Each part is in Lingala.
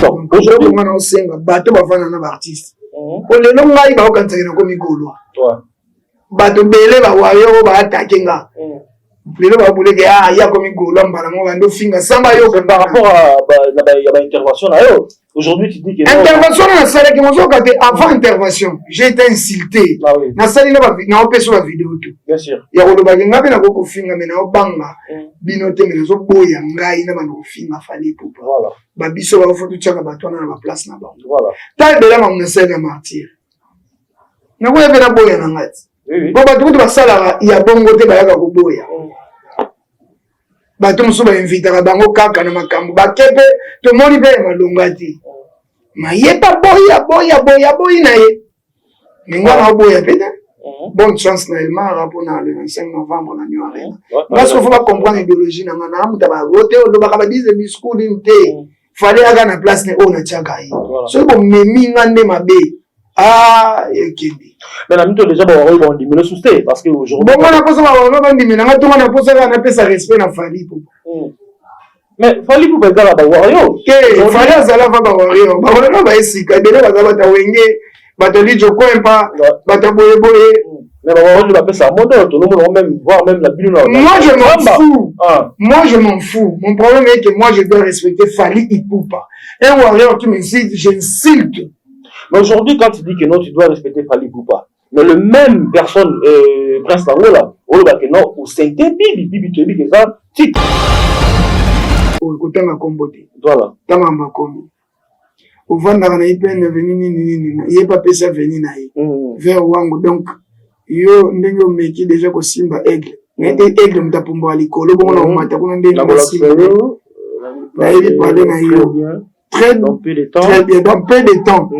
Aujourd'hui, on a un single, bateau va faire un artiste. Pour les longs gars, il va quand il comme Igolo. Bateau belé va voir, il va attaquer là. Les gens vont dire qu'il y a comme Igolo, on va nous finir sans baillot. Par rapport à la intervention là, aujourd'hui tu dis que intervention dans la salle qui m'a avant intervention, j'ai été insulté. Na salle na opé sur la vidéo tout. Bien sûr. Ya ko ba ngabe na ko finga me na obanga. Binote me zo boya ngai na ba no finga fali poupa. Voilà. Ba biso ba foto tchaka ba tona na ba place na ba. Voilà. Ta bela ma mnese na martyr. Na ko yebe na boya na ngati. Oui. Ba ba tuku ba sala ya bongo te ba ya ko boya. Ba to muso ba invite ka bango kaka na makambo ba kepe to moni be malongati. Ma yepa boya na ye. Ninga na boya pena. Bonne chance na Elmara pour le 25 novembre na New Arena. Parce qu'il faut pas comprendre l'idéologie na ngana muta ba voter o ba ka dize discours d'inte. Fallait aga na place ne o na tchaka yi. So bo memi ngande mabe. Ah, ekindi. Mais la minute déjà bon diminuer sous parce que aujourd'hui bon na posa ba diminuer na to na posa na pesa respect na fali pour. Mais fallait pour peser la Wario. Fallait azala va Wario. Ba wala ba esika bele ba za ta wenge ba to li joko empa ba ta boye. Mais Wario va peser mode tout le monde même voir même la bille. Moi je m'en fous. Moi je m'en fous. Mon problème est que moi je dois respecter Fali Ipupa. Un Wario qui m'insulte, j'insulte. Mais aujourd'hui quand tu dis que non tu dois respecter Fali Ipupa. Mais le même personne Prince Angola, on va que non au Saint-Épi bibi que ça tic. Kutanga kombote. Voilà. Tama makomi. Uvanda kana ipende venini yepa pesa venina hii. Vers wangu donc yo ndenge umeki déjà ko simba aigle. Aigle mtapumba likolo bona umata kuna ndenge na simba. Na hivi pale na hiyo. Très bien dans peu de temps.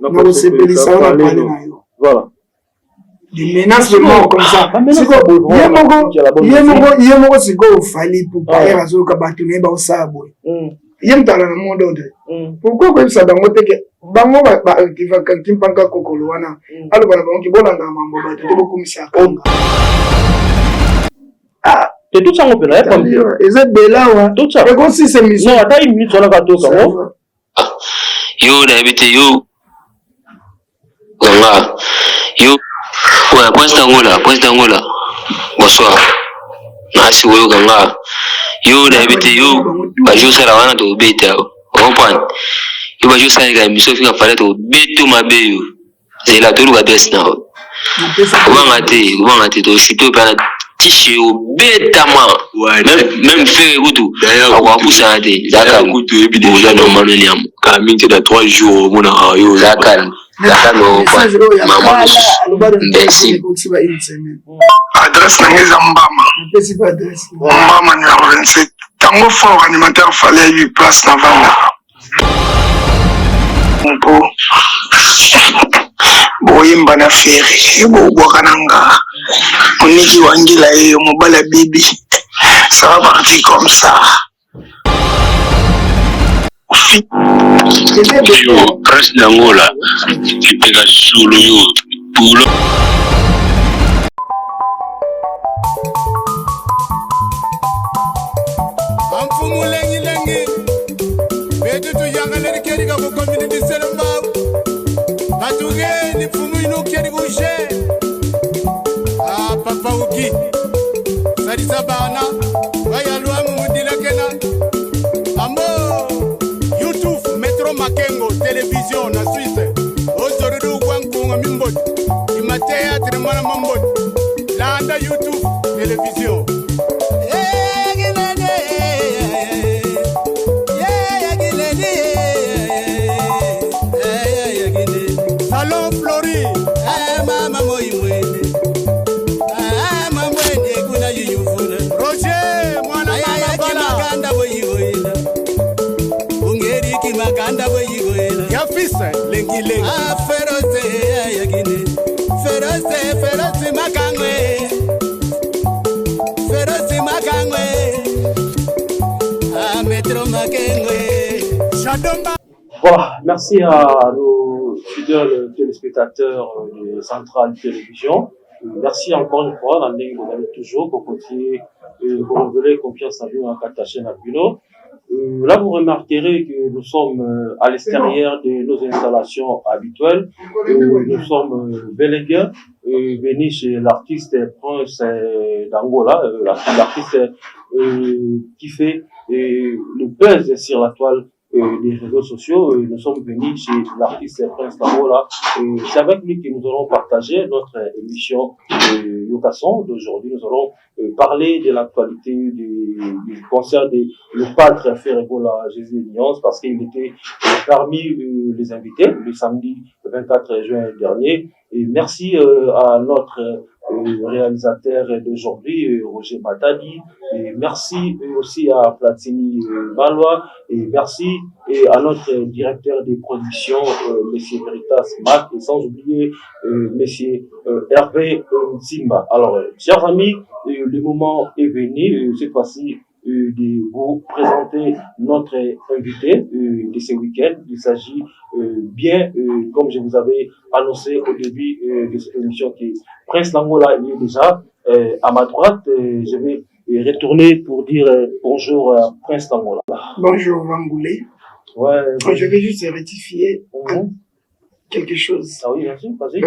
Na usepelisa na pale na hiyo. Voilà. Des menaces de mort comme ça. Yemoko siko Fali pour pas razo ka batune ba osabo. Yemtala na mondo de. Pourquoi comme ça bango teke bango ba qui va quand kimpanka kokolo wana. Alo bana bango ki bolanga mambo ba te beaucoup misa kanga. Ah, te tout ça on peut là comme eza bela wa. Tout ça. Et si c'est mission. Non, attends une minute on va tout ça. Yo d'habitude yo. Ganga. Yo ouais, Prince d'Angola. Bonsoir. Merci, oui, Ganga. Yo, d'habitude, yo, bah, je sais la vana de bête, comprends. Yo, bah, je sais que je suis fait de bête, ma bête, c'est la tour de la baisse, là. Vous m'avez dit, si tu veux, tiché au bête, même fait, d'ailleurs, on va pousser à des. D'accord, écoute, et puis déjà, normalement, quand même, tu as 3 jours, mon yo, d'accord. Adresse na Mbama numéro 27. Tango fort animateur fallait 8 places na vanda. Mpo. Boyimba na feri, bokananga. Oniki wangila yo mobala bibi. Ça va partir comme ça. Yo, Prince d'Angola, tu peux la solo yo, pour le. Amfumu lengi, betu tu yanga leri keri ka ko community selamba, batuge ni fumu ino keri gushe, ah papa uki, sari sabana, waya luamu mudila kena, amo. Makengo télévision na Suisse aujourd'hui Wankunga Mimbot ima théâtre mana Mambot landa YouTube télévision Salon Flori mama moimwe mama mwende kuna yuyufuna Roger mwana mama bala ganda boyigoina maganda boyigoela ya fisa lengi ah feroze yagine feroze makangwe ah metro makengwe shadomba. Voilà, merci à nos fidèles téléspectateurs de Centrale Télévision. Merci encore une fois, toujours pour continuer et pour renouveler confiance à nous en Kataché Nabulo. Là, vous remarquerez que nous sommes à l'extérieur de nos installations habituelles. Nous sommes bel et bien venus chez l'artiste Prince d'Angola, l'artiste qui fait le buzz sur la toile des réseaux sociaux. Nous sommes venus chez l'artiste Prince d'Angola. C'est avec lui que nous allons partager notre émission Yokason d'aujourd'hui. Nous allons parler de l'actualité du concert du pâtre Ferregola Jésus Alliance, parce qu'il était parmi les invités le samedi 24 juin dernier. Et merci à notre réalisateur d'aujourd'hui, Roger Matadi, et merci aussi à Platini Malois, et merci à notre directeur des productions, Monsieur Veritas Mac, et sans oublier Monsieur Hervé Simba. Alors, chers amis, le moment est venu, cette fois-ci, de vous présenter notre invité de ce week-end. Il s'agit bien, comme je vous avais annoncé au début de cette émission, que Prince d'Angola est déjà à ma droite. Je vais retourner pour dire bonjour à Prince d'Angola. Bonjour Vangoulé. Ouais, Je vais juste rectifier quelque chose. Ah oui, bien sûr, vas-y.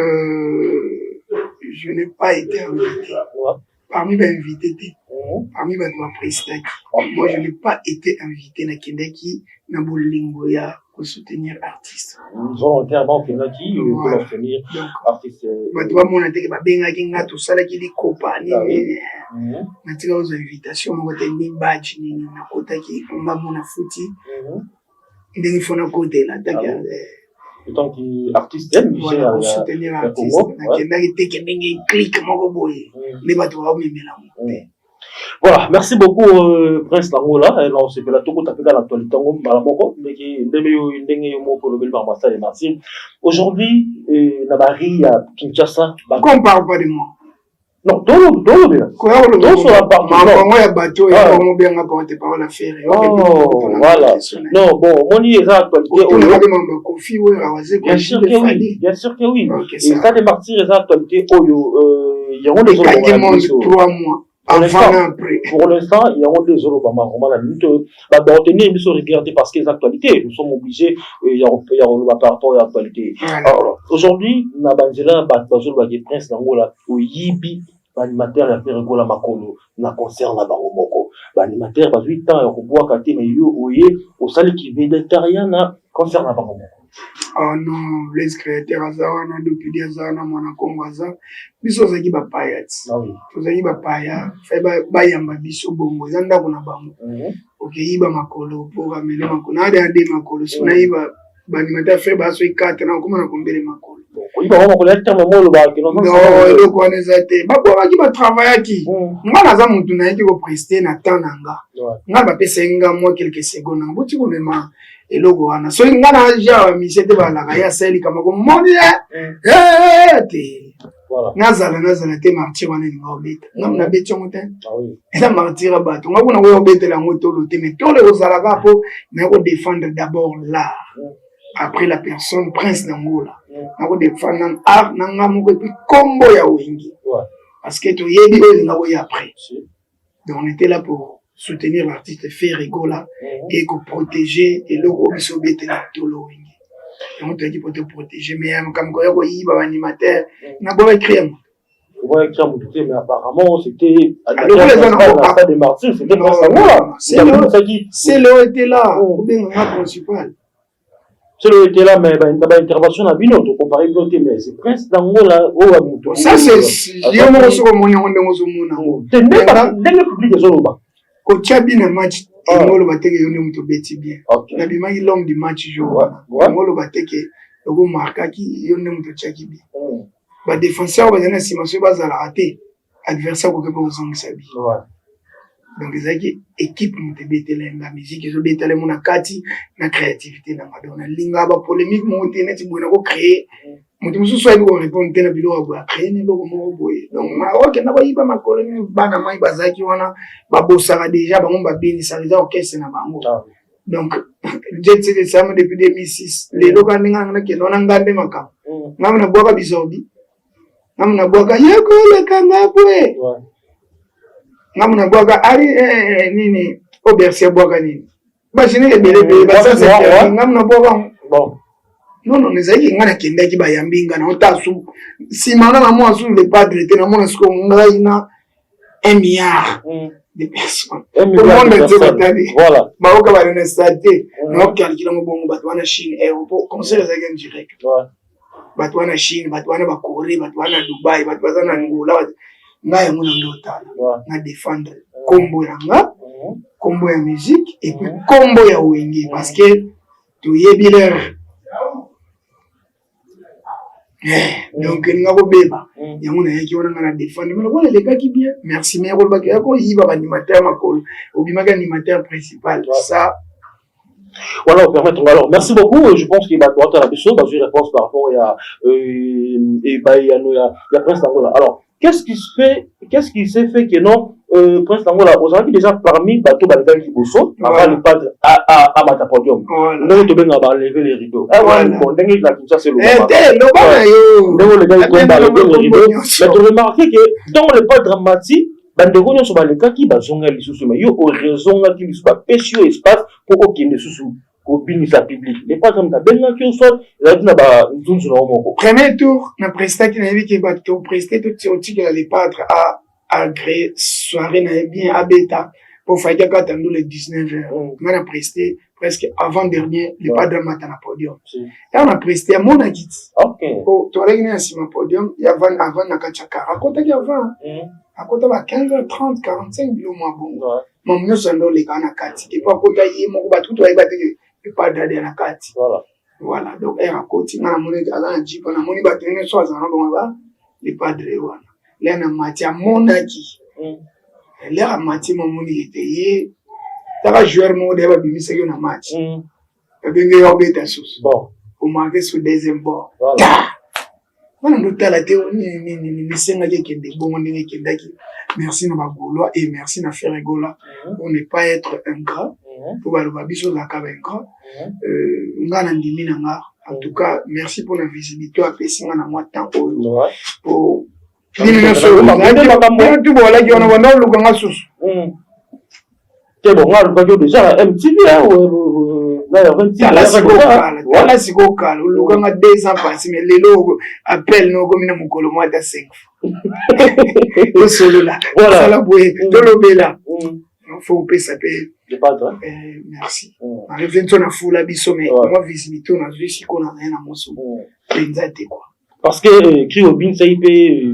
Je n'ai pas été invité. Ouais. Parmi les invités, parmi les présidents, moi je n'ai pas été invité na Kendaki na Bolingoya pour soutenir artistes. Volontairement, Kendaki pour soutenir artistes. Moi mon intérêt va bien avec nga tout ça là qui dit compagnie. Na tika aux invitations, moi t'es ni badge ni na kota qui on va mon fouti. Ndenge fona côté là t'as tant qu'artiste aime voilà pour soutenir artistes. Na Kendaki te kendenge clique moko boye. Les bateaux va même là. Voilà, merci beaucoup Prince d'Angola. Alors c'est que la tout à fait dans l'actualité ngom balamoko mais qui ndenge yo mo pour le bel ambassade de Marseille. Aujourd'hui na bari à Kinshasa. Qu'on parle pas de moi. Non, donc sur la partie moi ya bateau ya mo bien apporter parole à faire. Oh, voilà. Non, bon, mon est actualité bien sûr que oui, bien sûr que oui. Et ça des martyrs les actualités il y aura des 3 mois. Pour l'instant, il y a des Eurobama, regarder parce que les actualités, nous sommes obligés, il y a par rapport à l'actualité. Aujourd'hui, na banzela bazolo ba Prince d'Angola, au Yibi, animateur ya Ferregola Makolo, na concert na Bangomoko. Animateur ba 8 ans, au bois kati mais yo oye, au sali qui végétarien na concert na Bangomoko. Oh non, les créateurs azana depuis des années mona kongaza biso zaki ba payats. Ah oui. Tozaki ba paya, fait ba yamba biso bongo zanda kuna bango. OK, iba makolo pour amener makolo. Na de makolo, sona iba ba animateur fait ba so 4 na kuma na kombele makolo. Iba ba makolo ya terme mo lo ba ki non. Non, le ko nezate. Ba ko ba ki ba travailler ki. Ngana za muntu na yiki ko prester na tananga. Nga ba pesa nga mo quelques secondes. Ngoti ko mema eloko wana so ngana ja misete bala ya seli kama ko moni te voilà nazala te martyr wana ni ngobeta ngamna beti ngote ah oui esa martyr bato ngakuna ko obetela ngotolo te mais tole ozala kapo na ko défendre d'abord l'art après la personne Prince d'Angola na ko défendre art na ngamu ko kombo ya wengi parce que to yebi o ngabo ya après donc on était là pour soutenir l'artiste Ferregola et pour protéger et le gros bisobete la tolo wingi. On t'a dit pour te protéger mais comme quoi il va animateur n'a pas écrit. Ouais, mais apparemment c'était à des martyrs, c'était pas ça moi. C'est le était là, ou bien le principal. C'est le était là mais d'abord intervention à binoto comparé bloqué mais c'est Prince d'Angola au Abuto. Ça c'est yo mo so mo nyonde zo mona. Dès public des Zoloba. Quand tu as bien un match, il m'a le battu que nous te bêtis bien. La bima il l'homme du match jour. Moi le battu que le go marque qui il nous te tchaki bien. Ba défenseur va donner si monsieur va la rater. Adversaire ko ke pas uzongi sabi. Donc ezaki équipe nous te bêter la musique je bêter les mon akati na créativité na madonna linga ba polémique mon internet bona ko créer. Mutu mususu ayi ko répondre tena bilo ko créer ne loko mo boye. Donc na OK na ba yiba makolo ni bana mai bazaki wana ba bosaka déjà ba ngomba bini ça les orchestre na bango. Donc j'ai été ça depuis 2006 les loka ninga na ke nona ngambe makam. Ngamna boka bizobi. Ngamna boka yeko le kanga bwe. Ngamna boka ari nini oberse boka nini. bachine ebele basa c'est ngam na boba bon non ezaki ngana kendaki bayambinga na otasu simana na moi sur le padre te na mona sko ngai na 1 milliard de personnes. Tout le monde est voilà. Maroc va donner ça té. Non calculer mon bon batouana Chine et au conseil les agents direct. Batouana Chine, batouana ba Corée, batouana Dubaï, batouana Angola. Ngai mona ndota. Na défendre combo yanga, combo ya musique et puis combo ya wenge parce que tu yebi leur donc nga ko beba yango na yaki wana na défendre mais voilà les gars qui bien merci mais ko ba ko yiba ba animateur makolo obimaka animateur principal ça voilà on permet alors merci beaucoup je pense qu'il va droit à la question dans une réponse par rapport à et bah il y a Prince Angola alors qu'est-ce qui s'est fait que non Prince Angola aux amis déjà parmi bateau balga qui bosso avant le padre à Matapodium nous te venons à lever les rideaux bon dingue la ça c'est le le gars il tombe à lever les rideaux mais tu remarques que dans le pas dramatique dans des réunions sur les cas qui bazonga les sous mais yo raison là qui soit péché espace pour aucun sous au binisa public les pas comme ta benga qui soit là na ba nzunzu na moko premier tour na prestat qui na vi que bat to presté tout ce que les padres a créé soirée na bien à bêta pour faire que quand le 19h on a presté presque avant dernier les padres matin na podium et on a presté à Monakit OK oh tu as gagné sur le podium il y avant na kachaka raconte qu'il avant à côté de 15h30 45 km bon mon nous sommes les gars na kati et puis à côté il mon ba tout va battre pas d'aller na kati voilà donc elle raconte na moni ala nji na moni ba tenir so za na bon ba les padres wana là na matia monaki là matia moni était yi ta joueur mo de ba bimisa yo na match e benga yo beta sus bon au marqué sur deuxième bord voilà nous tala te ni senga ke kende bon ndenge kendaki merci na bagolois et merci na Ferregola on ne pas être ingrat pour baloba biso la kabenga ngana ndimi na nga en tout cas merci pour la visibilité à pesinga na moi temps pour ni na so na tu bola ki ona wana lukanga susu c'est bon on va déjà MTV wala siko kala lukanga 2 ans passé mais lelo appel no comme na mukolo moi ta 5 o solo là voilà la boue to lobela faut pesa pe merci arrivé ton na fula biso mais moi visibilité on a vu si qu'on a rien à mosso exact quoi parce que cri au bin CIP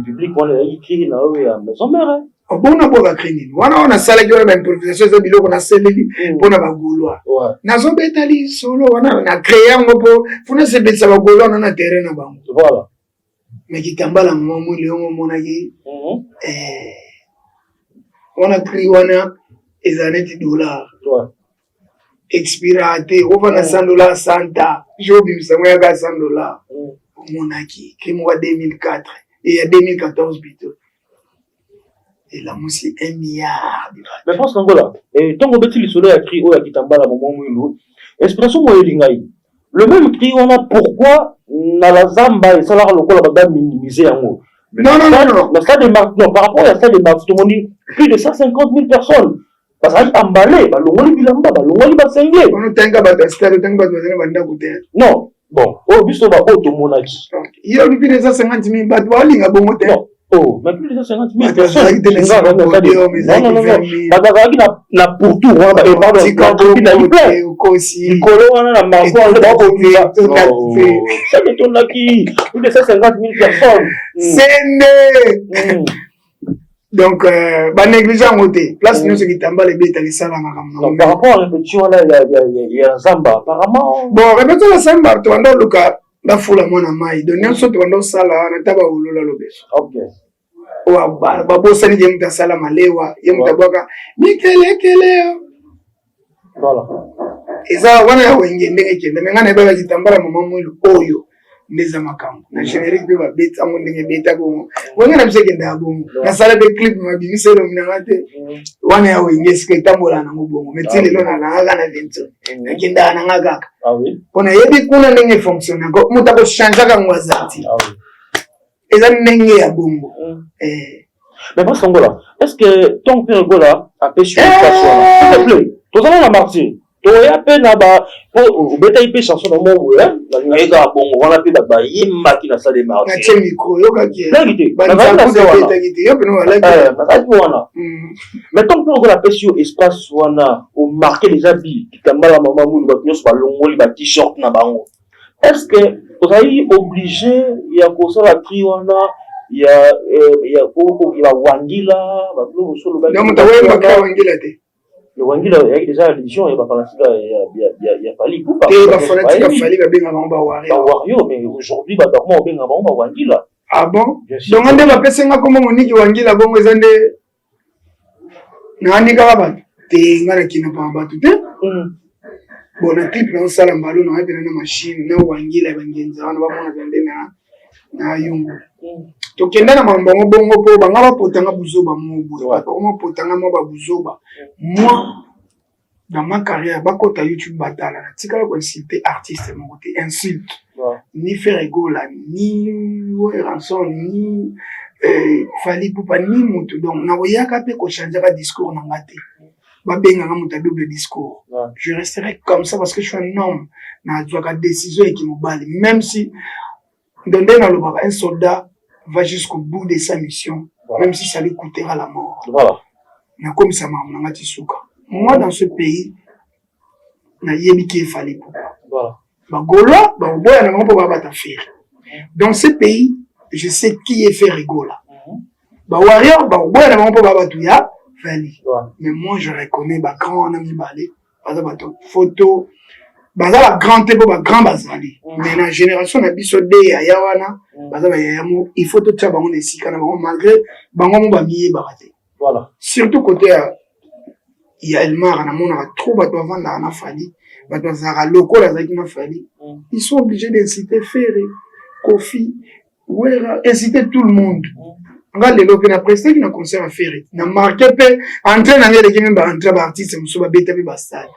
public on a écrit na ya maison mère bon na boka crini wana on a sala yo ba improvisation za biloko na seleli pona ba goloa nazo betali solo wana na créer ngopo funa se betsa ba goloa na terrain na bango voilà mais kitambala momo leongo monaki on a pris wana ezaneti $, expirate ovana $100 santa jobi msamwe ga $100 monaki kimo wa 2004 et ya 2014 bito et la moussi 1 milliard mais pense Angola et tant que le soleil a crié o ya kitambala momo mwilo expression mo elingai le même cri on a pourquoi na la zamba et ça la lokola ba minimiser yango non ça démarque non par rapport à ça démarque tout le monde dit plus de 150 000 personnes parce que emballé balongoli bilamba balongoli basenge on tenga ba stade tenga ba banda kuter non bon oh biso ba auto monaki il y a plus de 150 000 bat ba linga bongo te oh mais plus de 150 000 personnes non na pour tout on va pardon na libre aussi colo on a marqué on va pour ça m'étonne qui plus de 150 000 personnes c'est donc ba négligent côté place nous ce qui tamba les bêtes les sala makambo par rapport à la répétition là il y a Zamba apparemment bon répétition la Zamba tu ando luka la fula mona mai donc nyonso tu ando sala na taba olola lobeso OK wa ba bosa ni jemta sala malewa yemta boka mikele voilà eza wana ya wenge ndenge kende ngana ba kitambala mama mwilo oyo ndeza makambo na générique be ba beta ngo ndenge beta bongo wanga na biseke ndabongo na sala be clip mabimiselo minangate wana ya wenge sike tambola na ngobongo metile lona na ngaka na vento nakenda na ngaka ah oui pona yebi kuna ndenge fonctionne ngo muta ko changer ka ngwazati ah oui eza ndenge ya bongo mais pas Angola est-ce que ton père Angola a pêché une façon s'il te plaît tous allons la martyr toya pe na ba po beta ipe chanson na mo ya na eka bongo wana pe ba yimba ki na salle marché na tie micro yo ka ki na gite ba nzambo beta gite yo pe no wala na wana mais tant que la pression espace wana au marquer les habits kitambala mama mulu ba nyos ba longoli ba t-shirt na bango est-ce que vous avez obligé ya ko sala tri wana ya ko ya wangila ba lo solo ba na mutawe ba wangila te le wangila il y a déjà l'édition il va par il y a Fali Poupa et ba fanatique Fali ba benga ba Wario mais aujourd'hui ba dormo benga ba wangila ah bon donc ande ba pesenga comme moniki wangila bongo ezande na anika ba te ngana kina pa ba tout bon na clip na sala mbalo na hape na machine na wangila bangenza wana ba mona bende na yungu to kenda na mambo bongo po banga ba potanga buzoba mobo ba ko potanga mo ba buzoba moi dans ma carrière ba kota YouTube batala na tikala ko insulter artiste mon côté insulte ni faire rigola ni rançon ni Fali Poupa ni mutu donc na oyaka pe ko changer ba discours na ngate ba benga nga mutu double discours je resterai comme ça parce que je suis un homme na doit décision qui me balle même si dans un soldat va jusqu'au bout de sa mission, même si ça lui coûtera la mort. Voilà. Comme ça, moi, dans ce pays, il fallait. Voilà. Dans ce pays, je sais qui est fait rigola. Warrior, mais moi, je reconnais grand ami balé, photo. Bazala grand te ba grand bazali mais la génération na biso de ya yawana bazala ya yamu il faut tout ça bango nesika na bango malgré bango mo ba mié barate voilà surtout côté il y a Elmar na mona trop bato vanda na Fali bato zara loko la zaki na Fali ils sont obligés d'inciter Ferré Kofi Wera inciter tout le monde regarde le lope na presté qui na concert à Ferré na marqué pe entrer na ngele kimi ba entrer ba artiste muso ba beta ba stade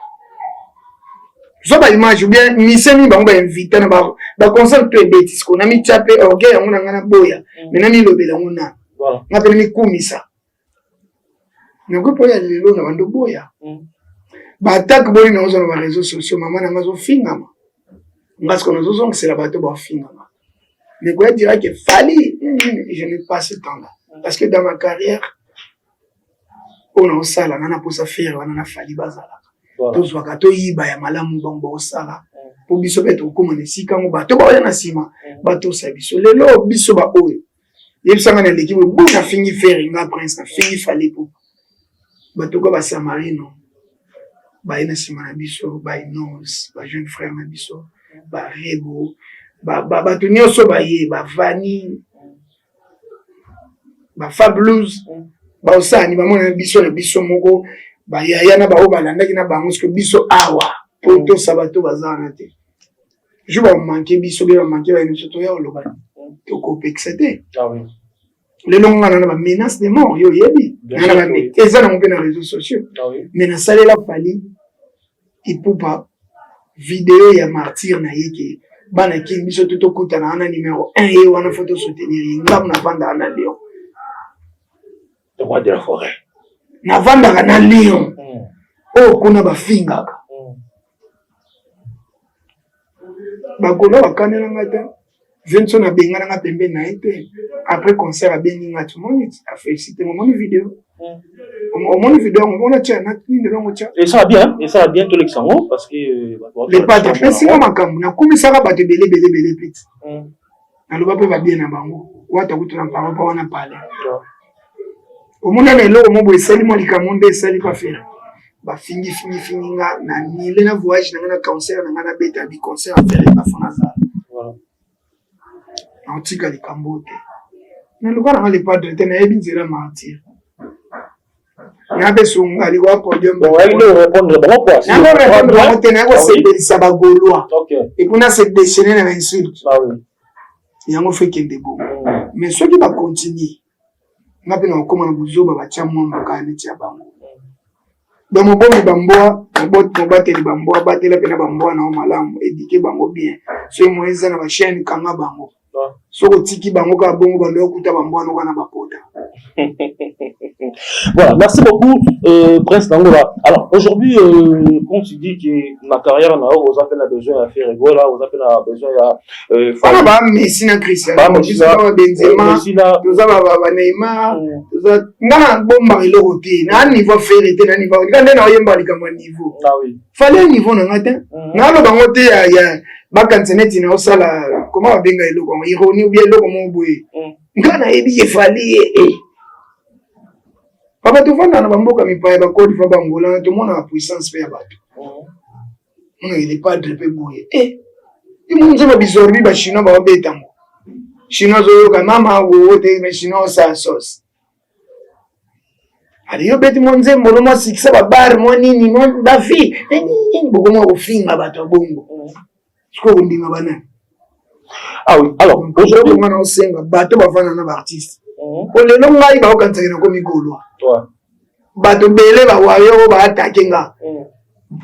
zoba image ou bien miseni bango ba invité na ba concert to betis ko na mi chape orgueil yango na ngana boya mais na mi lobela ngona voilà na pe mi kumisa na ko poya lelo na bando boya ba attaque boy na ozo na ba réseaux sociaux mama na ngazo fingama parce que nous osons que c'est la bateau ba fingama mais quoi dire que Fali je n'ai pas ce temps là parce que dans ma carrière on a osala na posa faire wana na Fali bazala tous wakato yiba ya malamu bango osala po biso beto ko mona sika ngo bato ba ya na sima bato sa biso lelo biso ba oyo yebisanga na l'équipe bu na fingi faire nga prince na fingi Fali po bato ko ba samarino ba ina sima na biso ba inos ba jeune frère na biso ba rebo ba to nyoso ba ye ba vani ba fabulous ba osani ba mona biso na biso moko ba ya na ba obalanda na bango parce que biso awa poto sabato bazana te je vais manquer biso bien manquer ba biso to ya oloba to ko pexete ah oui le long na ba menace de mort yo yebi na ba eza na mo na réseaux sociaux ah oui mais na salela Fali Poupa vidéo ya martyr na yeke bana ki biso to kutana na numéro 1 et wana photo soutenir ngam na vanda na Lyon le roi de la forêt na vanda na Lyon oh kuna ba fingaka ba kono bakanela ngata Vincent na benga na pembe na ete après concert a bengi ngata moni a félicité mon vidéo mon vidéo on a tient na tinde longo tient et ça va bien tout l'exemple parce que les patrons c'est comme makambu na komisaka bato belé petit na loba pe va bien na bango wata kutuna parole pa wana pale au monde na lelo mo bo esali mo likamonde esali pa faire ba fingi nga na nile na voyage na concert na beta bi concert à faire na Fonazal voilà en tika likambote na lokala na le padre tena ebinzela martyr na besunga liwa podium bon il doit répondre bon quoi na répondre tena ko sebelisa ba gaulois OK et pour na se déchaîner na insulte ah oui yango fait qu'il de bon mais ceux qui va continuer na pe na koma na buzoba ba tia mondo ka ne tia bango donc mon bon bamboa mon bateli bamboa batela pe na bamboa na malamu éduquer bango bien so moïse na ba chaîne kanga bango so ko tiki bango ka bongo bando okuta bamboa no kana bapota Voilà, merci beaucoup, Prince Dangola. Alors, aujourd'hui, quand tu dis que ma carrière, vous avez besoin de faire ego, là, vous avez besoin de voilà, bah, Messi na Cristiano, Benzema, tout ça, bah, Neymar, tout ça. N'a bomba le côté, n'a niveau ferrité, n'a niveau. Quand on a yemba likama niveau. Ah oui. Fallait niveau na ngata. N'a lo bangote ya bakansenet na osala, comment on benga ilo comme ironie ou bien ilo comme boye. Ngana ebi efali Papa tu vanda na bamboka mipaye ba Côte d'Ivoire bangola tout monde a puissance pe ya bato. On il pas de pe boye. Imu nzema bizorbi ba chinois ba obetango. Chinois zo ka mama wo te me chinois sa sauce. Ali yo beti monze mbolo mo sikisa ba bar mo nini mo ba fi. Boko mo ofinga bato bongo. Siko ndinga bana. Ah oui, alors aujourd'hui on a osenga bato ba fana na ba artiste. Ko le no ngai ba okantsaka na ko migolwa. Bato bele ba wayo ba attaquer nga.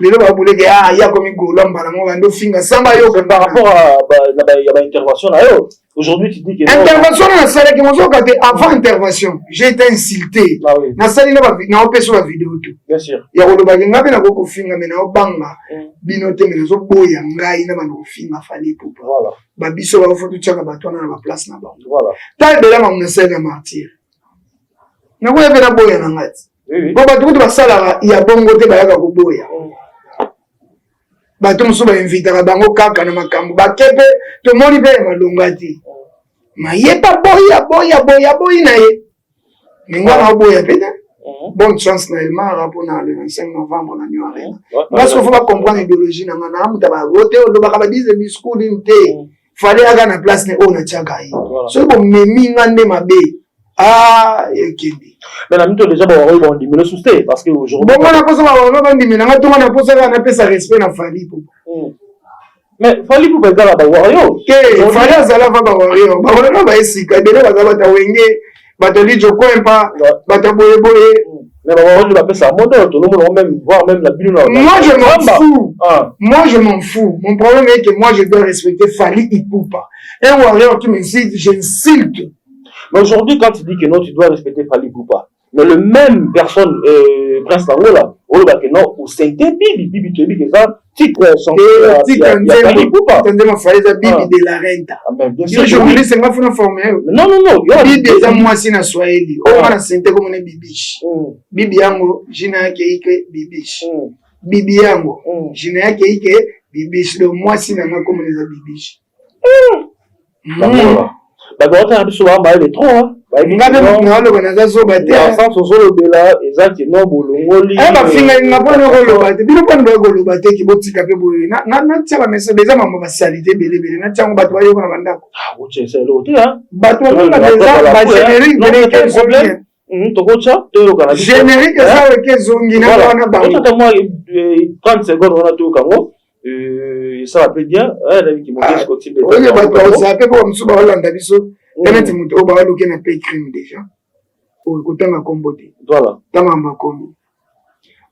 Lelo ba bouleke ya ko migolwa mbala mo bando finga samba yo par rapport à la intervention là yo. Aujourd'hui tu dis que intervention na sala ke mozo ka avant intervention, j'ai été insulté. Na sala na opeso ba vidéo tout. Bien sûr. Ya ko ba nga na ko finga me na obanga. Binote me zo boya ngai na bando finga fali poupa. Voilà. Ba biso ba foto tchaka bato na ba place na ba. Voilà. Ta bela ma mnasega martyr. Na ko yebena boya na ngati. Bon bato to basala ya bongo te ba yaka ko boya. Bato muso ba invitera bango kaka na makambo bakepe to moni pe malungati. Ma yepa boya na ye. Ninga na boya pena. Bonne chance na Elmar pour le 25 novembre na New Arena. Parce qu'il faut pas comprendre l'idéologie na ngana muta ba voter o ba ka dize discours inte. Fallait aga na place ne ona chaka yi. So bo memi ngande mabe. Ah, ekindi. Mais la minute déjà bon diminuer sous parce que aujourd'hui bon on a posé ba diminuer nga to na posé na pesa respect na Fali pour. Mais Fali pour bezala ba wario. Que Fali azala va ba wario. Ba wario ba esika bele ba za ba wenge ba to li joko empa ba ta boye. Mais ba wario ba pesa moto to no même voir même la bino. Moi je m'en fous. Moi je m'en fous. Mon problème est que moi je dois respecter Fali Ipupa. Un warrior qui m'insulte, j'insulte. Mais aujourd'hui, quand tu dis que non, tu dois respecter Fali Poupa, mais le même personne, Prince Dangola, on va que non, ou c'est Bibi, que ça, titre son Fali Poupa. Attendez, ma Fali, c'est Bibi de la Renta. Bien sûr. Je voulais c'est ma femme formée. Non. Bibi, c'est moi, c'est na Swahili. On va la sentir comme on est Bibiche. Bibi yango, jina yake ike Bibiche. Bibi yango, jina yake ike Bibiche. Le moi, c'est na comme on est Bibiche. D'abord, tu as besoin de trop, hein. Ngabe mwana banaza zo bate sans solo bela ezaki no bolongoli ba finga ngapona ko lo bate bino pona ba ko lo bate ki botika pe boye na tsaba mese beza mambo ba salite belebele na tsango bato bayo na bandako oche c'est l'autre hein bato ba beza ba générique de quel problème tokocha to kana générique ça ke zongi na wana ba to moi 30 secondes on a tout kango ça va bien elle qui monte ce côté on est bato ça peut pas msuba Hollande biso Tenez mutu oba waluke na pay crime déjà. O kutanga kombote. Voilà. Tamamba kombo.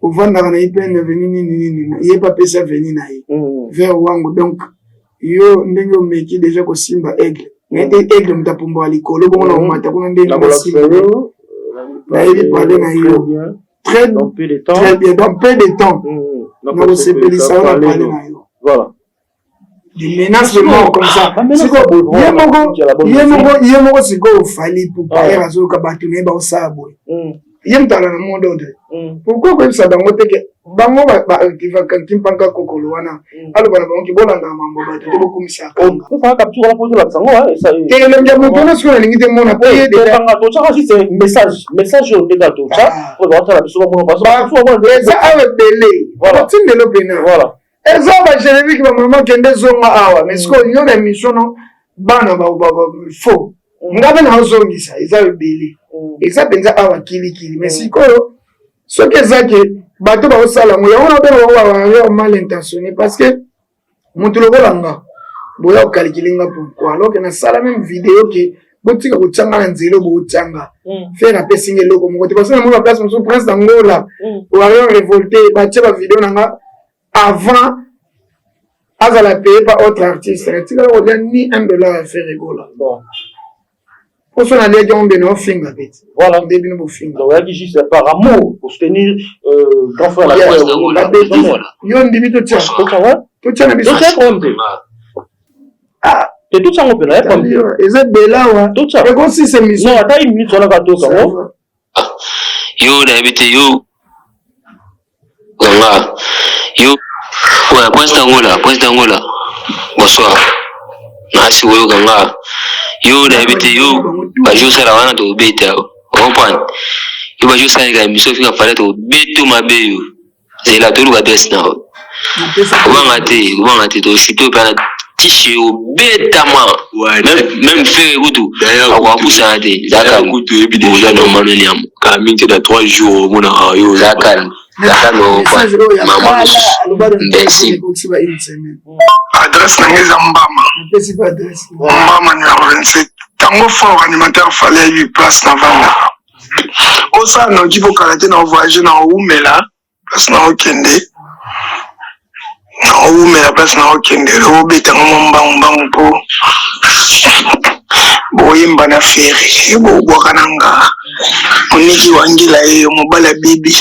Uvanda kana ipende venini na. Yepa pesa venini na ye. Vers wangu donc yo ndenge omeki déjà ko simba aigle. Ngete aigle mtapumba likolo bongo na mata kuna ndenge na simba. Na yebi parler na yo. Très peu de temps. Très bien dans peu de temps. Na ko sepeli ça on parler na yo. Voilà. Des menaces de mort comme ça. Yemoko siko Fali pour parler à Zoka Batune ba osabo. Yemtala na monde autre. Pourquoi que ça bango teke bango ba qui va kimpanka kokolo wana. Alo bana bango ki bolanda mambo ba te beaucoup misaka. On va capturer la photo là sango hein ça. Ke le mja moto sur la ligne de mona po ye de tanga to ça c'est message au déga to ça. Pour voir ça la biso mo parce que ça avec belé. Voilà. Tinde lo pena. Voilà. Eza ba générique ba maman kende zonga awa mais ce qu'on y a une émission non bana ba faux ngabe na uzongisa eza beli eza penza awa kili mais sikoyo ce que ça que bato ba osala ngo ya ona ba mal intentionné parce que mutu lokolanga boya calculinga pourquoi alors que na sala même vidéo que botika ko tsanga nzelo bo tsanga faire na pessinge loko mo parce que na mo place mo Prince Dangola ou rien révolté ba tsheba vidéo nanga avant Azala payé par autre artiste, ni $1 à faire rigoler. Bon. On s'en allait dire on bien au finger bête. Voilà. On début nos finger. Donc il y a juste par amour pour soutenir grand frère la Yo on dit tout ça. Tout ça na biso. Ah, et tout ça on peut là pas. Eza bela wa. Tout ça. Et comme si c'est mission. Non, attends une minute on a pas tout ça. Yo d'habitude yo. Ganga. Yo. Ouais, Prince d'Angola. Bonsoir. Nasi woyo ganga. Yo d'habitude yo. Bajou sala wana to beta. Comprendre. Yo bajou sala ga mission finga fallait to beto mabe yo. C'est la tolu ga best now. Ubangate to shito pa tishi au beta man. Même faire goudou. D'ailleurs, on pousse à des. D'accord, goudou et puis déjà normalement liam. Quand même c'est dans 3 jours mon a yo. D'accord. Maman. Merci. Adresse nangeza Mbama. Mbama numéro 27. Tango fort animateur fallait 8 places na vanda. Osa no kipo karaté na voyager na Oumela. Place na Okende. Na Oumela place na Okende. Obeta ngomba po. Boyemba na ferry. Bo bokananga. Oniki wangila yo mobala bibi.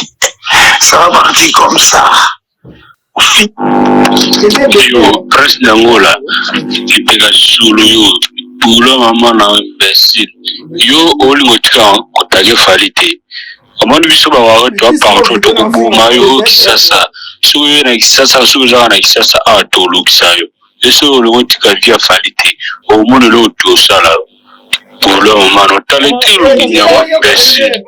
Ça va partir comme ça. Yo, Prince d'Angola, qui pega solo yo, pour le moment na imbécile. Yo, oli ngotika kotage falite. Amani biso ba wa to partout to ko mayo kisasa. So yo na kisasa so za na kisasa a to lo kisayo. Eso oli ngotika via falite. O mono lo to sala. Pour le moment, on t'a l'été le nyama imbécile.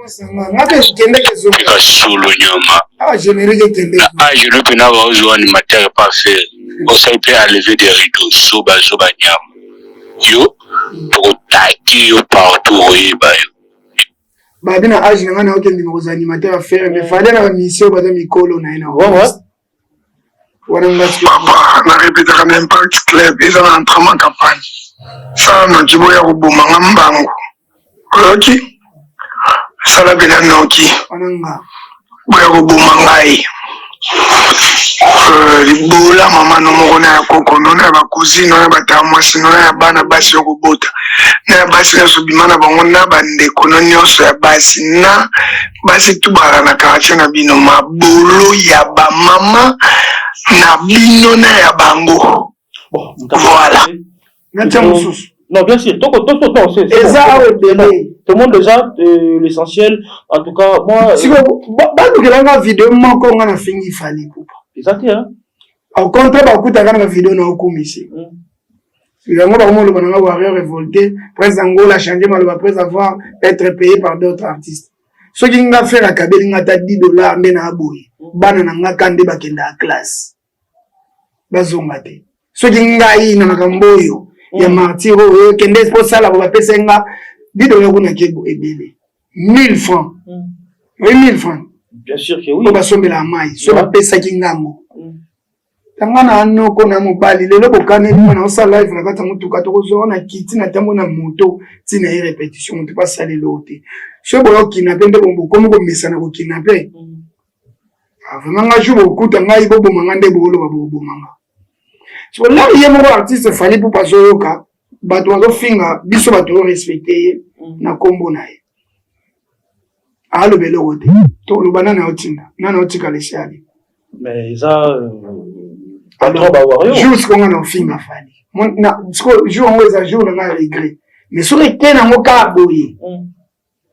Pega solo nyama. Je ne peux pas avoir besoin de matière pas faire. On s'est fait à lever des rideaux, soba nyam. Yo, pour taquer yo partout, Babina âge n'a aucun de nos animateurs à faire, mais fallait la mission de Mikolo Naina. Papa, na répété quand même pas club, ils ont un entraînement campagne. Ça, non, tu vois, au bout, mangambango. Ok? Ça, la belle noki. Boya au bout, mangai. Libola, maman, no mokona ya koko, no na ba cousine, no na ba tamwasi, no na bana basi yo kobota. Na basi na subimana bango na bandeko no nyonso ya basi na basi tubara na quartier na bino mabolo ya ba mama na bino na ya bango. Voilà. Non, bien sûr, tout le monde déjà, l'essentiel, en tout cas, moi... Si vous avez une vidéo, on a fini, il fallait. Exactement, hein? Au contraire, on a une vidéo dans le commissaire. Si vous avez un warrior révolté, Prince d'Angola a changé, après avoir été payé par d'autres artistes. Ceux qui ont fait la cabine, ils ont $10, mais ils ont aboué. Ils ont kandé bakenda classe. Bazongate. Ceux qui ont eu un gamboyo. Il y a martyr, kende pour ça, la va payer $10 1000 francs. Oui, 1000 francs. Bien sûr que oui. On va sommer la maille. So va payer ça qui ngambo. Tangana ano kona mobali lelo bokane na sa live na kata mutu katozo na kiti na tambo na moto tina e répétition on peut pas saler l'autre. So boyo kinape ndeko bokomo ko mesana ko kinape. Vraiment nga jour beaucoup tanga ibo bomanga nde bolo ba bomanga. So là il y a mon artiste fallait pour pas yoka bato wazo finga biso bato respecter na kombo na ye. Alo belo wote. To lo banana otinda. Nana otika le shali. Mais ça jusqu'à on a film à faire. Na jour on les a jour on a regret. Mais sur les thèmes on ka boye.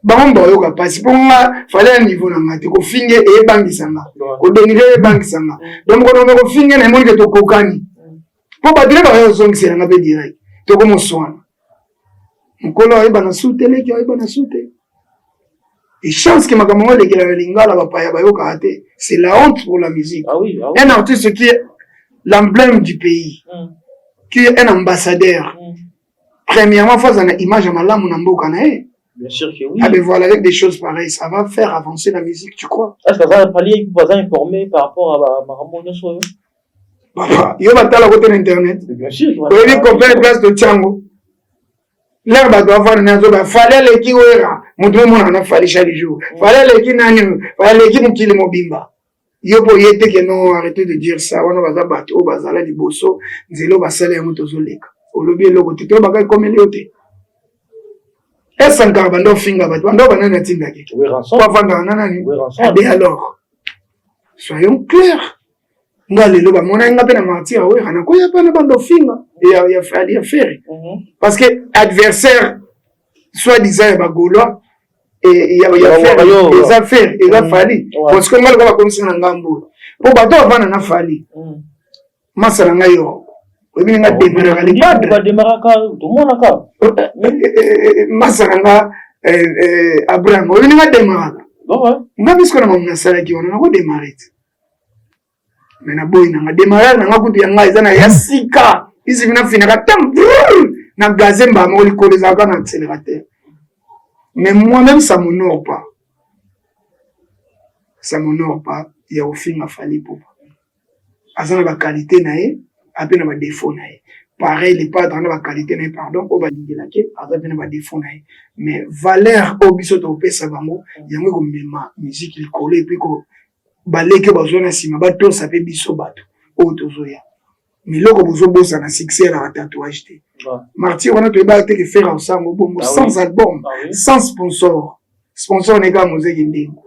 Ba on doyo ka passer pour nga fallait un niveau na ngate ko finge e bangisanga. Ko denire e bangisanga. Donc on a ko finge na monde to kokani. Pour ba dire ba yo zongi na be direct. To ko moswana. Mukolo e bana soutele ki e bana soutele. Et chance que makambo les gars lingala ba pa ya ba yo ka ate. C'est la honte pour la musique. Ah oui, un artiste qui est l'emblème du pays, qui est un ambassadeur. Premièrement, face à l'image à Malam Namboka. Bien sûr que oui. Ah ben voilà, avec des choses pareilles, ça va faire avancer la musique, tu crois? Est-ce que ça va parler, vous vous informer par rapport à Marambo Nyoso? Il y a la côté d'internet. Bien sûr. Vous voyez combien de places de Tchango? L'herbe doit faire une azoma. Fallait les qui ouera. Mon tout le monde en a fallu chaque jour. Fallait les qui n'animent. Fallait les qui m'ont killé mon bimba. Yo po yete que non, arrêtez de dire ça. On va bateau, bazala di bosso. Nzelo basala ya moto zoleka. Olobi eloko tito baka comme eliote. est-ce que bando finga bato bando banana tindaki Oui, rançon. Pas vendre nani. Oui, rançon. Et alors, soyons clairs. Nga lelo ba mona nga pe na mentir oui kana ko ya pa na bando finga et ya faire. Parce que adversaire soit disant ba Gaulois et il y a faire les affaires et la fali parce que nga ba komisi na ngambo. Po bato bana na fali. Masala nga yo. Obi nga démarrer les cadres. Ba démarrer ka tout le monde ka. Masala nga Abraham obi nga démarrer. Nga bisko na mona sala ki wana ko démarrer. Mais na boy na démarrer na kutu yanga ezana ya sika isi vina fina ka tam na gazemba mo likoleza ka na accélérateur. Mais moi-même ça m'honore pas. Ça m'honore pas ya ofinga fali popa. Azana ba qualité na ye, apena ba défaut na ye. Pareil les pas dans ba qualité na ye pardon o ba dingela ke azana ba défaut na ye. Mais valeur obiso to pesa bango yango ko mema musique likolo et puis ko baleke bazona sima bato ça fait biso bato o tozoya miloko bozo bosa na succès la tatouage te martyr on a to ba te que faire ensemble bombo sans album sans sponsor nega mozeki ndingo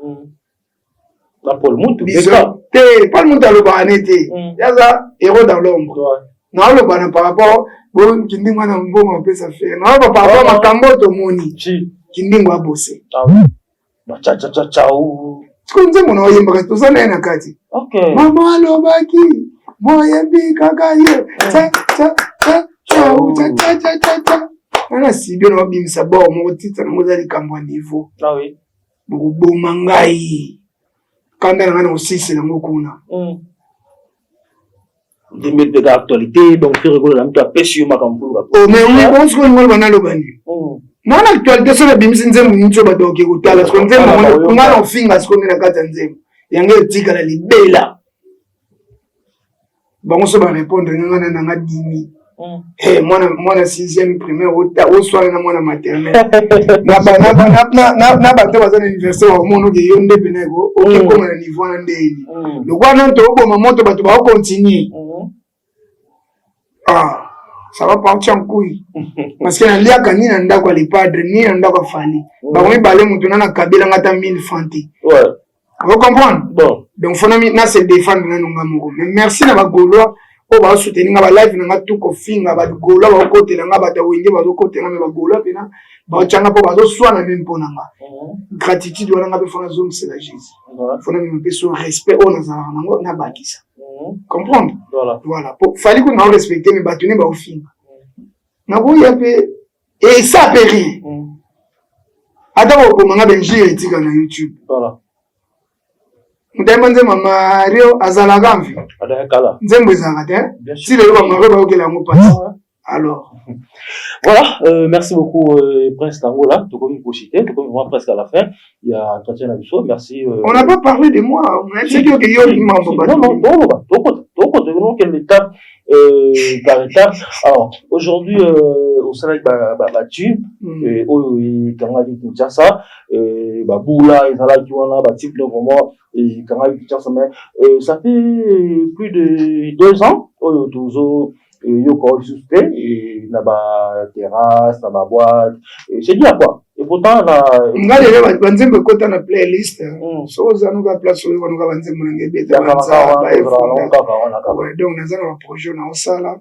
la pour le monde te pas le monde alo ba anete yaza héros dans l'ombre na lo bana par rapport bon kindingo na mbongo pesa faire na par rapport makambo to moni kindingo a bosser ba cha cha cha cha Skonze mona oyemba kasi tozana na kati. Okay. Mama alobaki moyembi kaka ye. Cha cha cha cha cha cha cha. Ana sibyo na bimisa ba mo tita na mozali kambwa niveau. Ah oui. Bubu mangai. Kanda na osisi na ngokuna. Des médias d'actualité donc faire rigoler la mtu apesi makambo. Oh mais oui, on se connaît bana lobani. Na actualité so na bimisi nzembo nitso badoke kutala so nzembo ngana ofinga sikonde na kata nzembo yango etika la libela bango so ba répondre ngana na ngadimi mwana 6e primaire au soir na mwana maternelle na bato bazana université wa mono ke yonde benego oke koma na niveau na ndeli lokwana nto oboma moto bato ba continuer ça va partir en couille parce que nalia kani na ndako ali padre ni na ndako fali ba moi balé mutu na kabila ngata 1000 fanti vous comprenez bon donc fonami na se défendre na nunga moko mais merci na ba Gaulois o ba soutenir nga ba live na ngatu ko finga ba Gaulois ba côté na nga ba tawenge ba côté na ba Gaulois pena ba changa po ba zo swana même pona nga gratitude wana nga be fona zone c'est la Jésus fonami me peso respect on na ngo na bakisa comprendre voilà pour fallait qu'on a respecté mes bâtonnets ba au film na bo ya pe et ça peut rien adabo ko manga benjire etika na YouTube voilà ndemba nzema Mario azala gamvi adakala nzembo ezanga te si le ba maro ba okela ngo passe alors voilà merci beaucoup Prince Tangola to comme cité to comme presque à la fin il y a entretien à biso merci on n'a pas parlé de moi on a dit que yo non quelle étape par étape alors aujourd'hui au Sénégal ba tube au Kangali Kinshasa ba Boula ezala qui wana ba type de vraiment et Kangali Kinshasa mais ça fait plus de 2 ans au Tozo yo ko susté et na ba terrasse na ba boîte c'est bien quoi et pourtant na ngale ba banzembe kota na playlist so zanuka place oyo banuka banzembe na ngebeta donc nazana ba projet na osala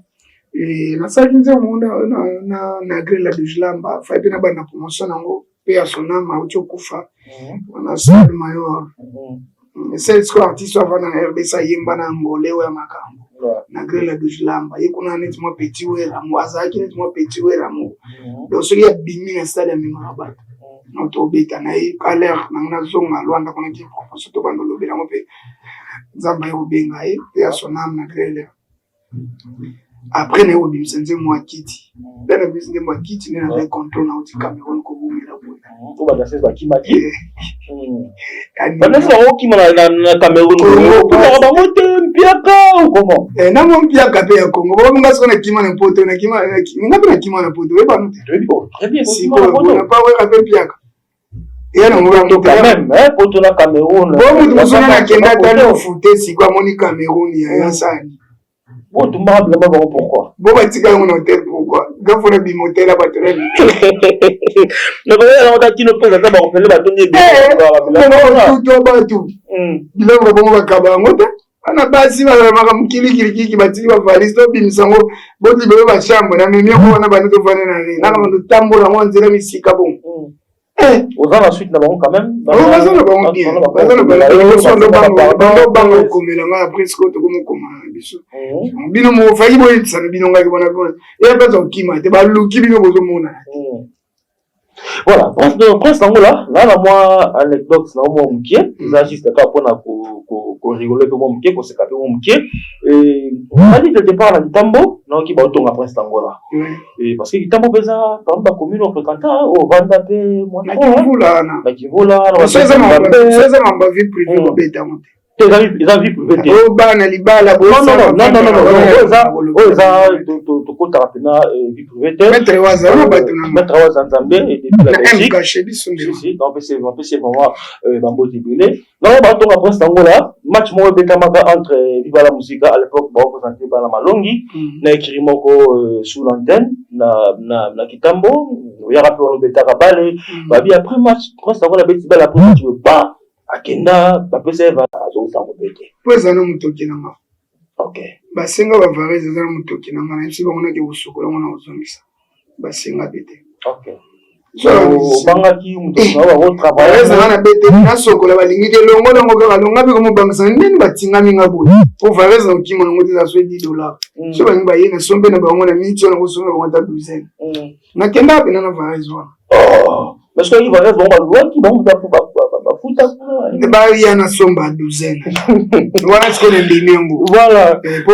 et na saki nzembe na grela de Jlamba fa pe na bana promotion nango pe ya sonama ucho kufa wana sal mayor c'est ce artiste avant na RBC yimba na ngole wa makambo na grela de Jlamba yekuna net mo petit wera mo azaki net mo petit wera mo donc ce qui a bimi na stade ya Mimarabat no to beta na e kalère na zonga Rwanda kona ki professeur to bando lobela mo pe nzamba yo benga e ya sonam na grela après na obi msenze mo akiti dana bisinde mo akiti na na contrôle na oti Cameroun ko bumela bo to ba dase ba kimaki Vanessa okima na Cameroun ko ba mote mpiaka comment na mo mpiaka pe ya Congo ba nga sona kima na poto na kima ngapi na kima na poto we ba mute très bien si ko na pa we ka pe mpiaka et na mo ba mute quand même poto na Cameroun bo mutu mosona na kenda talo fute si kwa moni Cameroun ya sani bon tout m'a pourquoi bon ba tika mon hôtel pourquoi gafuna bimotela batela na ba na kino pesa ta ba ko pele ba tonye tuto batu biloko bongo bakaba ngota ana basi balamaka mukilikiliki batiki bavalisto bimisango boti bebe bashambo na mimi ko na bana to fana na ni na ndo tambola mo nzela misika bongo aux la suite na bon quand même bazana bongo bien bazana bango komela nga presque to komo koma biso bino mo fayi boy tsana bino ngaki bona bona e pesa okima te baluki bino bozo mona voilà prince Angola là la moi anecdote na mo mkie ça juste pas pour na ko rigoler ko mo mkie ko se kape mo mkie et on a dit quelque part na Tambo non qui ba otonga prince Angola et parce que Tambo pesa par exemple commune on fréquente au vanda pe moi na kivula na ça m'a vie privée au beta monte ils ont vu privée oh bana libala non ça to kota rapena vie privée maître waza batuna maître waza nzambe et depuis la Belgique caché bisondé si donc c'est vraiment bambo débile non ba to prince Angola match mo betamaka entre Viva la Musica à l'époque ba représenté bana malongi na écrit moko sous l'antenne na Kitambo ya rappelé on betaka balé ba bi après match prince Angola beti bala pour tu veux pas akenda bapesa va azosa kopete pesa na mutoki na nga okay basenga bavarese za mutoki na nga na isi bangona ke usukola ngona uzongisa basenga bete okay so bangaki mutoki na ba travailler za na bete na sokola balingi ke longo longo ka longa be ko mubangisa nini batingami ngabo po varese na kimo ngoti za $20 so bangi ba yena sombe na bangona mitso na kusoma bangota 12 na kenda pe na varese wa parce que il va rester bon ba qui bon ba futa ba yana somba 12 wana tsikone ndimengo voilà po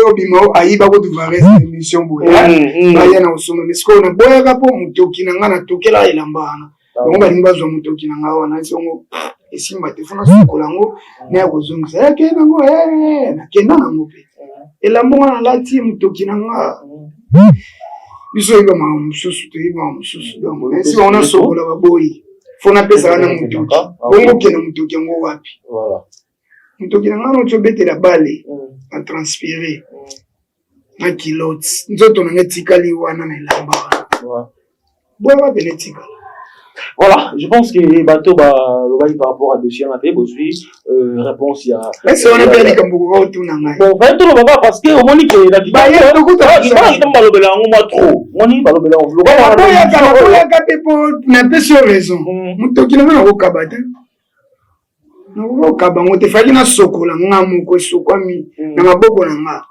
obima ayiba ko varese émission boye ba yana usoma misko boya ka po mutoki na ngana tokela ilambana bongo balimba zo mutoki na ngawa na songo esimba te fona sukola ngo ne akozongisa yake na ngo na kenda na ngope elambonga na lati mutoki na nga biso iba mamususu te iba mamususu donc si on a sokola baboyi fona pesa na mutoki bongo kena mutoki ngo wapi voilà mutoki na nga no chobetela bale a transpirer na kilots nzoto na ngetikali wana na elamba boya benetika. Voilà, je pense que bateau ba lobai par rapport à dossier na pe bosui réponse ya est-ce on a perdu comme beaucoup tout na ngai bon va tout le moment parce que au moni que la ba ya to kuta il tombe balobela ngoma trop moni balobela on lo ba ya pe po na pe sur raison mutoki na ko kabata na ko kabango te faki na sokola ngamu ko sokwami na maboko na nga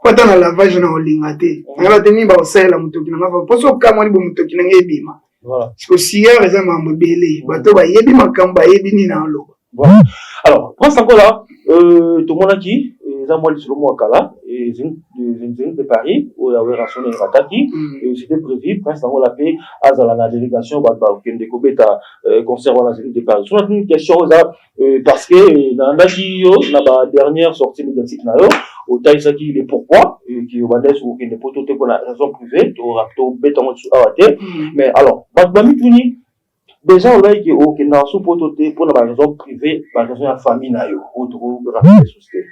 pata na lavage na olingate na ba teni ba osela mutoki na nga poso kamoni bo mutoki na ngebima. Voilà. Parce que si elle est un peu belé, bateau va yebi makamba yebi ni na lo. Voilà. Alors, prince Angola, tout le monde qui, ça moi le mot akala, et de Paris où il y avait rationné rataki, et c'était prévu prince Angola paix à la délégation bah kende kobeta concert la ville de Paris. Sur une question parce que dans la na ba dernière sortie médiatique na yo au taisaki il est pourquoi qui obades ou qui ne peut tout pour la raison privée to rapto béton sur awate mais alors bamituni déjà on a dit au qui n'a sous pototé pour la raison privée par raison de famille na yo ou to rapide société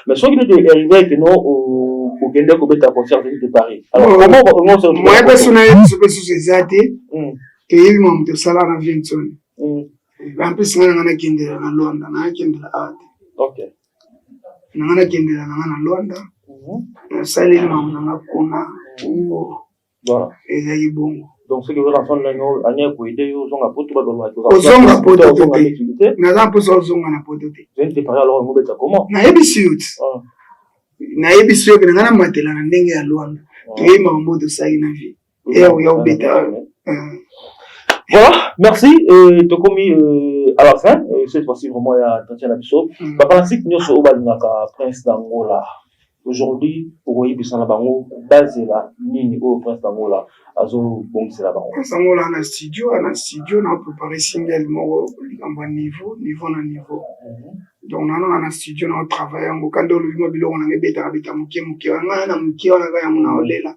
mais ce qui est arrivé que non au kende ko beta concert de Paris alors comment se moi personnellement ce que c'est zati que il m'a de sala na Vinson en plus na kende na Londres na kende la ate OK nangana kendela nangana Londres sali mama nanga kuna voilà ezali bongo donc ce que vous entendez là no anya ko ide yo zonga poto ba dolma to zonga poto te na za poso zonga na poto te je ne te parle alors ngo beta comment na ebisiut que nangana matela na ndenge ya Londres to yema mboto sai na vie ya beta. Voilà, merci. Tu as commis à la fin, cette fois-ci vraiment il y a Tatiana Bisso. Papa Sik nous sommes au Prince d'Angola. Aujourd'hui, vous voyez que c'est la bango basé là, ni au Prince d'Angola. Azo bon c'est la bango. Prince d'Angola en studio, on a préparé single mo niveau na niveau. Donc on a studio on travaille en kando le mobile on a beta muke na muke on a muna olela.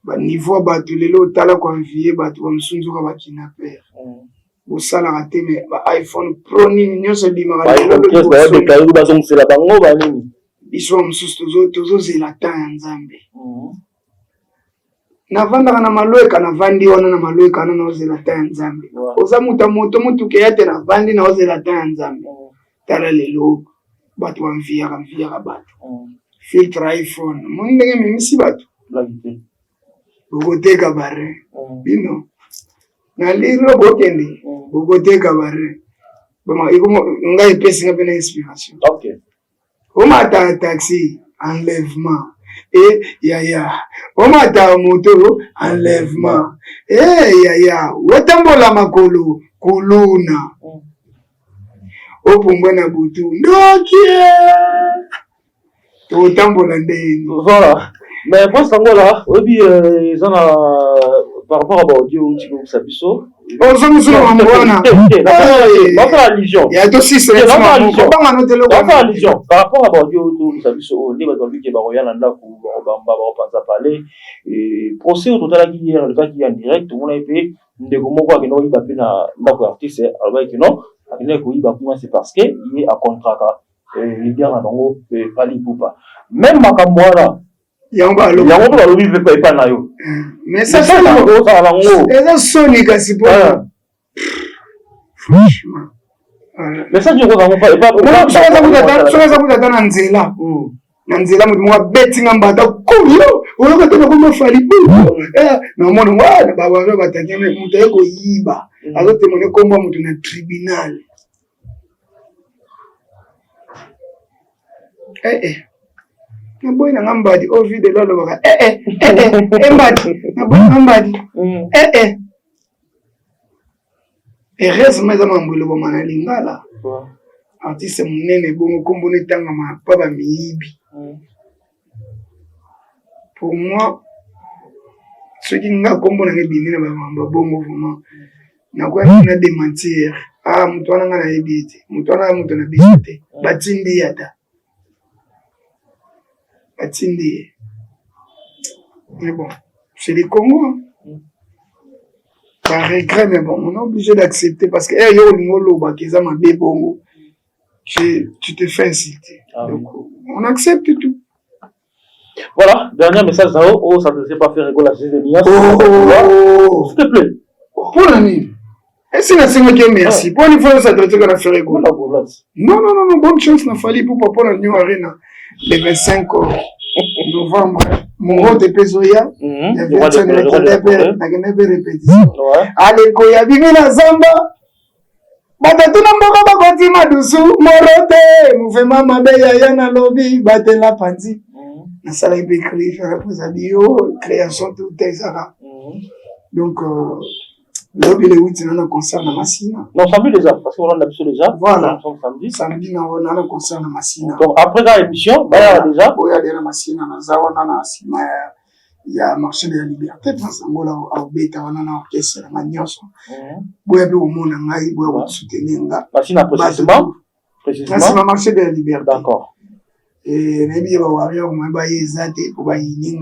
Ba niveau batu lelo tala convier batu ba msunzuka ba kinaper bosala raté mais ba iPhone Pro ni nyonso bima ba lelo ba de kayo ba zong sela bango ba nini biso msusu tozo zela ta nzambe navandaka na malweka navandi wana na malweka wana naozela ta ya nzambe oza muta moto mutuke ya te navandi naozela ta ya nzambe tala lelo bato bamviyaka bato filtre iphone moni ndenge memisi bato bokoteka bare bino na liro bokende bokoteka bare ngai epesinga mpe na inspiration omata taxi enlèvement yaya omata moto enlèvement yaya otambola makolo kuluna opumbwe na butu ndokie otambola ndeni. Voilà. Mais pour ce temps-là, par rapport à Bordio, tu peux savoir ça. Oh, ça nous sommes en bonne. Dans la religion. Il y a aussi c'est dans la religion. Par rapport à Bordio, tu sais ça. On est dans le qui est baroyan là où on va parler. Et procès au total qui hier, le cas qui est en direct, on a fait des gomos quoi que non il va plus na artiste. Alors que non, avec il va comment c'est parce que il est à contrat. Il bien à Dongo, pas l'ipoupa. Même Makamboara. Yamba lo vivre pas na yo. Mais ça c'est ça soni kasi po. Franchement. Mais ça je crois pas ça vous attend nzela. Nzela mutu mwa betting ambata komyo. Oyo katona ko fali bu. Na mona wana baba batanyame mutu yeko yiba. Azote mone komba mutu na tribunal. Naboy na ngambadi ovi de lolo baka embadi naboy ngambadi heureusement za mambwelo bomana lingala artiste munene bongo kombo netanga mapaba miyibi pour moi ce qui nga kombo na ngebini na bamba bongo vraiment na kwa na démentir mutu wana nga na yebite mutu wana mutu na bisate batindi yata Atindi. Mais bon, c'est les Congos. Par regret, mais bon, on est obligé d'accepter parce que tu te fais insulter. Donc, on accepte tout. Voilà, dernier message ça ne s'est pas fait rigoler de Nias. S'il te plaît. Pour l'année. Est-ce que c'est que merci? Pour une fois, ça doit être faire rigoler. Non, bonne chance, n'a fallu pour Papa la New Arena. Le 25 novembre, mon rôle de Pesoya, il y a répétition. Allez, Koya, Bibi la Zamba, Batatuna Mboka Bakoti Madusu, Morote, Mouvement Mabeya Yana Lobby, Batela Panzi. Na sala écrit, je repose à bio, création tout ça. Donc, lobby le 8, on a un concert à Massina. Non, samedi déjà, parce qu'on a l'habitude déjà. Voilà. Samedi. Samedi, on a un concert à Massina. Donc, après la émission, il y a déjà. Il y a déjà Massina, il y a marché de la liberté, parce qu'on a un bêta, on a un orchestre, on a un orchestre. Il y a un monde, il y a un soutenir. Massina, précisément. Précisément, marché de la liberté. D'accord. Et il y a un warrior, il y a un zate, pour y aller,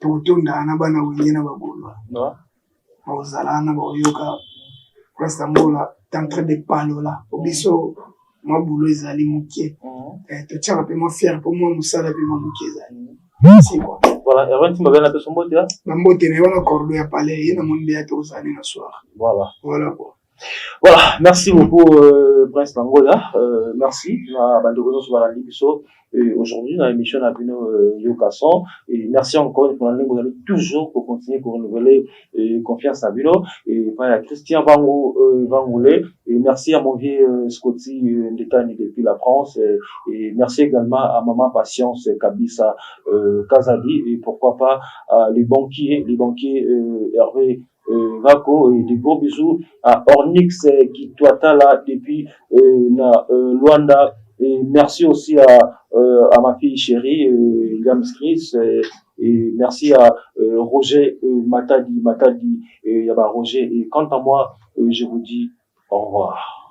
pour tourner, on a un bagolo. Ozalana boyoka presque mbola t'entrain de palo là obiso moi boulot ezali mukie to tchaka pe moi fier pour moi musala pe moi mukie ezali c'est quoi voilà et avant tu m'avais la personne mbote là mbote ne wana cordo ya palais yena monde ya to zali na soir voilà quoi. Voilà, merci beaucoup Prince Nangola, merci na bandeko sur la libiso aujourd'hui dans l'émission à Bino Yokason et merci encore pour la vous allez toujours pour continuer pour renouveler confiance à Bino et à Christian Vangoulé et merci à mon vieux Scotty Ndetani depuis la France et merci également à Maman Patience Kabisa Kazadi et pourquoi pas les banquiers Hervé Vako et des gros bisous à Ornix qui toita là depuis Luanda et merci aussi à ma fille chérie Liam Chris et merci à Roger Matadi et Yaba Roger et quant à moi je vous dis au revoir.